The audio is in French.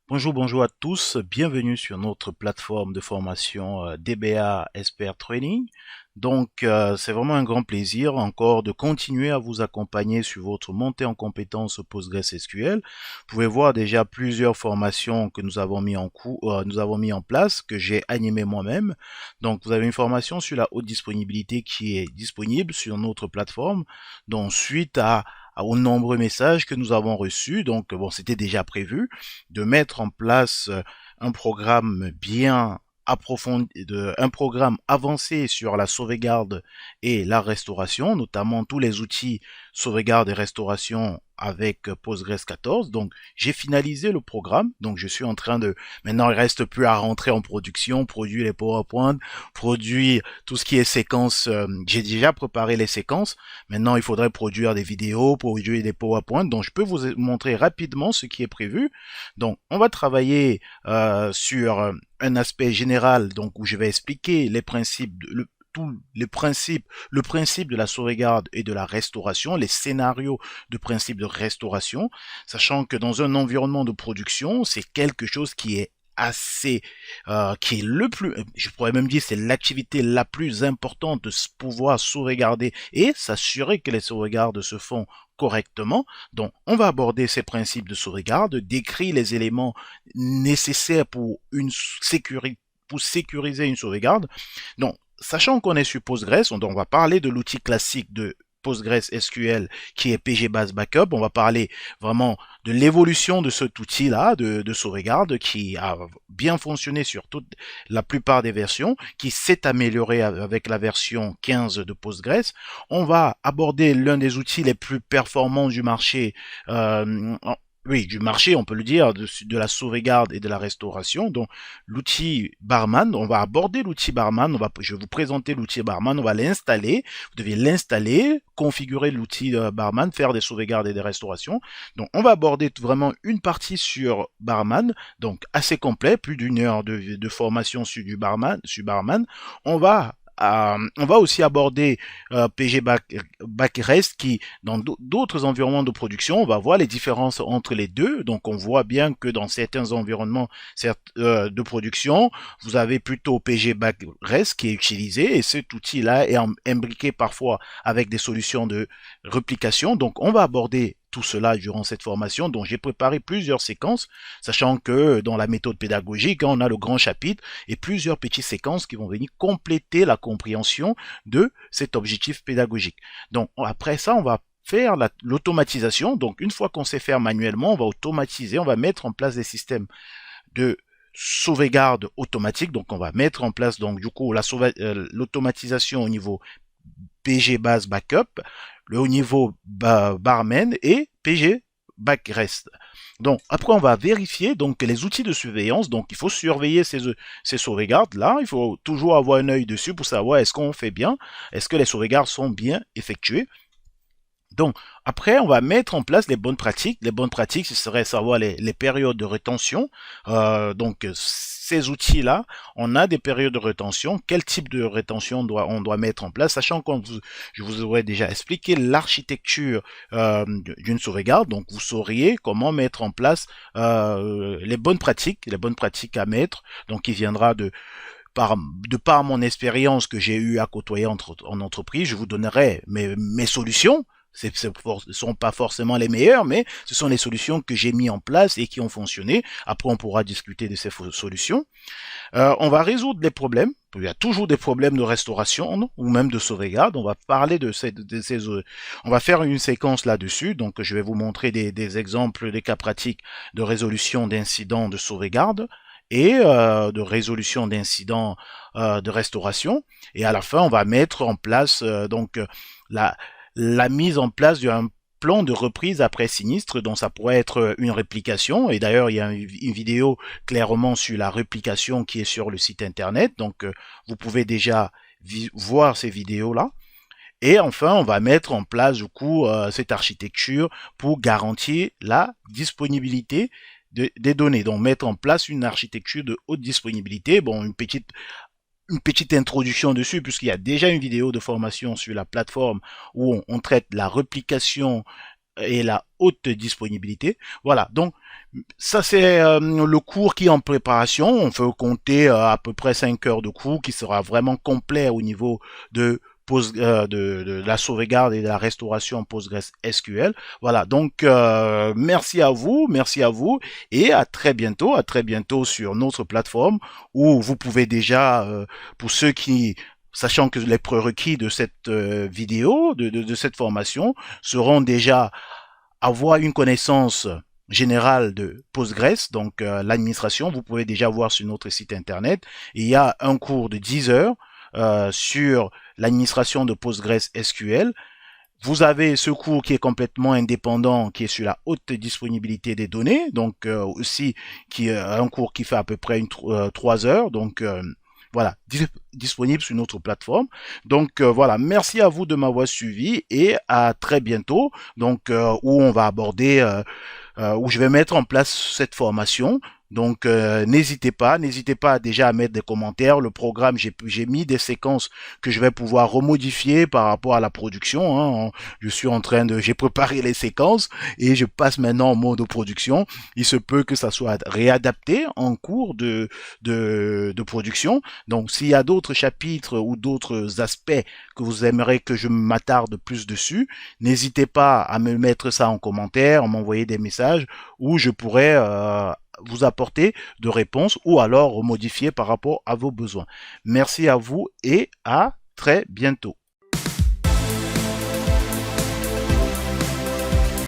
Bonjour, bonjour à tous. Bienvenue sur notre plateforme de formation DBA Expert Training. C'est vraiment un grand plaisir encore de continuer à vous accompagner sur votre montée en compétences PostgreSQL. Vous pouvez voir déjà plusieurs formations que nous avons nous avons mis en place, que j'ai animé moi-même. Donc, vous avez une formation sur la haute disponibilité qui est disponible sur notre plateforme. Donc, suite aux nombreux messages que nous avons reçus, c'était déjà prévu de mettre en place un programme bien approfondi, un programme avancé sur la sauvegarde et la restauration, notamment tous les outils sauvegarde et restauration avec Postgres 14. Donc, j'ai finalisé le programme. Donc, je suis en train de, maintenant, il reste plus à rentrer en production, produire les PowerPoint, produire tout ce qui est séquence. J'ai déjà préparé les séquences. Maintenant, il faudrait produire des vidéos, produire des PowerPoint. Donc, je peux vous montrer rapidement ce qui est prévu. Donc, on va travailler sur un aspect général, donc où je vais expliquer les principes, tous les principes, le principe de la sauvegarde et de la restauration, les scénarios de principe de restauration, sachant que dans un environnement de production, c'est quelque chose qui est qui est le plus, je pourrais même dire, c'est l'activité la plus importante de pouvoir sauvegarder et s'assurer que les sauvegardes se font correctement. Donc, on va aborder ces principes de sauvegarde, décrire les éléments nécessaires pour sécuriser une sauvegarde. Donc, sachant qu'on est sur Postgres, on va parler de l'outil classique de PostgreSQL qui est PGBase Backup. On va parler vraiment de l'évolution de cet outil-là de sauvegarde qui a bien fonctionné sur toute la plupart des versions, qui s'est amélioré avec la version 15 de Postgres. On va aborder l'un des outils les plus performants du marché, euh, oui, du marché, on peut le dire, de la sauvegarde et de la restauration. Donc, l'outil Barman, on va aborder l'outil Barman. Je vais vous présenter l'outil Barman. On va l'installer. Vous devez l'installer, configurer l'outil Barman, faire des sauvegardes et des restaurations. Donc, on va aborder vraiment une partie sur Barman, donc assez complet, plus d'une heure de formation sur du Barman, sur Barman. On va aussi aborder PG Backrest qui, dans d'autres environnements de production, on va voir les différences entre les deux. Donc, on voit bien que dans certains environnements de production, vous avez plutôt PG Backrest qui est utilisé et cet outil-là est imbriqué parfois avec des solutions de réplication. Donc, on va aborder tout cela durant cette formation. Donc, j'ai préparé plusieurs séquences, sachant que dans la méthode pédagogique, on a le grand chapitre et plusieurs petites séquences qui vont venir compléter la compréhension de cet objectif pédagogique. Donc, après ça, on va faire l'automatisation. Donc, une fois qu'on sait faire manuellement, on va automatiser, on va mettre en place des systèmes de sauvegarde automatique. Donc, on va mettre en place, donc, du coup, l'automatisation au niveau PG base backup, le haut niveau barman et PG backrest. Donc après on va vérifier donc les outils de surveillance. Donc il faut surveiller ces sauvegardes là. Il faut toujours avoir un œil dessus pour savoir est-ce qu'on fait bien, est-ce que les sauvegardes sont bien effectuées. Donc, après, on va mettre en place les bonnes pratiques. Les bonnes pratiques, ce serait savoir les périodes de rétention. Ces outils-là, on a des périodes de rétention. Quel type de rétention on doit mettre en place, sachant que je vous aurais déjà expliqué l'architecture d'une sauvegarde. Donc, vous sauriez comment mettre en place les bonnes pratiques à mettre. Donc, il viendra de par mon expérience que j'ai eu à côtoyer en entreprise, je vous donnerai mes solutions. Ce ne sont pas forcément les meilleures, mais ce sont les solutions que j'ai mis en place et qui ont fonctionné. Après, on pourra discuter de ces solutions. On va résoudre les problèmes. Il y a toujours des problèmes de restauration non, ou même de sauvegarde. On va parler on va faire une séquence là-dessus. Donc, je vais vous montrer des exemples, des cas pratiques de résolution d'incidents de sauvegarde et de résolution d'incidents de restauration. Et à la fin, on va mettre en place la, la mise en place d'un plan de reprise après sinistre, dont ça pourrait être une réplication. Et d'ailleurs, il y a une vidéo clairement sur la réplication qui est sur le site internet. Donc, vous pouvez déjà voir ces vidéos-là. Et enfin, on va mettre en place du coup cette architecture pour garantir la disponibilité des données. Donc mettre en place une architecture de haute disponibilité. Bon, une petite introduction dessus, puisqu'il y a déjà une vidéo de formation sur la plateforme où on traite la réplication et la haute disponibilité. Voilà, donc ça c'est le cours qui est en préparation. On peut compter à peu près 5 heures de cours qui sera vraiment complet au niveau de de la sauvegarde et de la restauration PostgreSQL. Voilà, donc merci à vous et à très bientôt sur notre plateforme où vous pouvez déjà, pour ceux qui sachant que les prérequis de cette vidéo, de cette formation, seront déjà avoir une connaissance générale de Postgres, donc l'administration, vous pouvez déjà voir sur notre site internet. Il y a un cours de 10 heures sur l'administration de PostgreSQL. Vous avez ce cours qui est complètement indépendant, qui est sur la haute disponibilité des données, donc aussi qui est un cours qui fait à peu près 3 heures, donc voilà, disponible sur notre plateforme. Donc voilà, merci à vous de m'avoir suivi et à très bientôt. Donc où on va aborder, où je vais mettre en place cette formation. Donc n'hésitez pas déjà à mettre des commentaires. Le programme, j'ai mis des séquences que je vais pouvoir remodifier par rapport à la production. Hein. Je suis en train de, j'ai préparé les séquences et je passe maintenant en mode production. Il se peut que ça soit réadapté en cours de production. Donc s'il y a d'autres chapitres ou d'autres aspects que vous aimeriez que je m'attarde plus dessus, n'hésitez pas à me mettre ça en commentaire, à m'envoyer des messages où je pourrais vous apporter de réponses ou alors modifier par rapport à vos besoins. Merci à vous et à très bientôt.